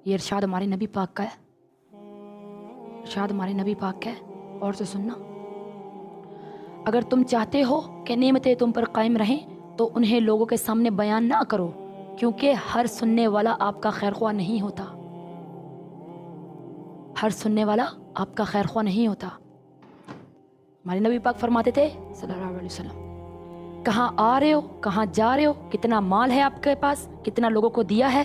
یہ ارشاد ہمارے نبی پاک کا ہے، ارشاد ہمارے نبی پاک کا ہے. اور سے سننا، اگر تم چاہتے ہو کہ نعمتیں تم پر قائم رہیں تو انہیں لوگوں کے سامنے بیان نہ کرو، کیونکہ ہر سننے والا آپ کا خیر خواہ نہیں ہوتا. ہر سننے والا آپ کا خیر خواہ نہیں ہوتا. ہمارے نبی پاک فرماتے تھے صلی اللہ علیہ وسلم، کہاں آ رہے ہو، کہاں جا رہے ہو، کتنا مال ہے آپ کے پاس، کتنا لوگوں کو دیا ہے،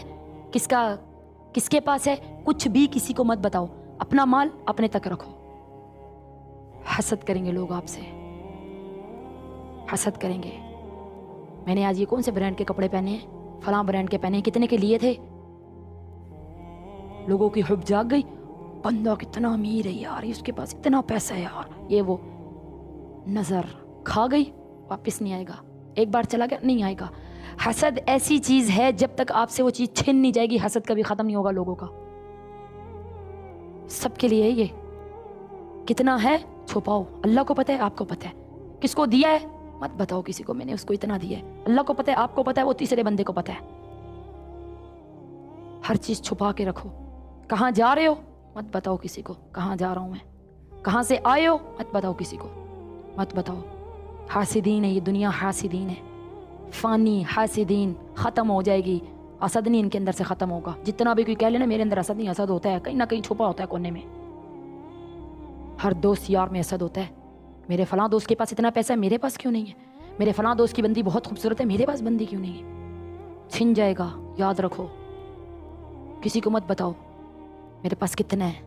کس کے پاس ہے، کچھ بھی کسی کو مت بتاؤ. اپنا مال اپنے تک رکھو. حسد کریں گے لوگ آپ سے، حسد کریں گے. میں نے آج یہ کون سے برانڈ کے کپڑے پہنے ہیں، فلاں برانڈ کے پہنے ہیں، کتنے کے لیے تھے. لوگوں کی حب جاگ گئی، بندہ کتنا امیر ہے یار، اس کے پاس اتنا پیسہ ہے یار، یہ وہ. نظر کھا گئی، واپس نہیں آئے گا. ایک بار چلا گیا نہیں آئے گا. حسد ایسی چیز ہے جب تک آپ سے وہ چیز چھن نہیں جائے گی حسد کبھی ختم نہیں ہوگا لوگوں کا. سب کے لیے یہ کتنا ہے چھپاؤ، اللہ کو پتہ ہے، آپ کو پتہ ہے. کس کو دیا ہے مت بتاؤ کسی کو، میں نے اس کو اتنا دیا ہے. اللہ کو پتہ ہے، آپ کو پتہ ہے، وہ تیسرے بندے کو پتہ ہے. ہر چیز چھپا کے رکھو. کہاں جا رہے ہو مت بتاؤ کسی کو، کہاں جا رہا ہوں میں. کہاں سے آئے ہو مت بتاؤ کسی کو، مت بتاؤ. حاسدین ہے یہ دنیا، حاسدین ہے، فانی حاسدین. ختم ہو جائے گی. حسد نہیں ان کے اندر سے ختم ہوگا. جتنا بھی کوئی کہہ لینا میرے اندر حسد نہیں، حسد ہوتا ہے کہیں نہ کہیں چھپا ہوتا ہے کونے میں. ہر دوست یار میں حسد ہوتا ہے. میرے فلاں دوست کے پاس اتنا پیسہ ہے، میرے پاس کیوں نہیں ہے. میرے فلاں دوست کی بندی بہت خوبصورت ہے، میرے پاس بندی کیوں نہیں ہے. چھن جائے گا، یاد رکھو. کسی کو مت بتاؤ میرے پاس کتنا ہے.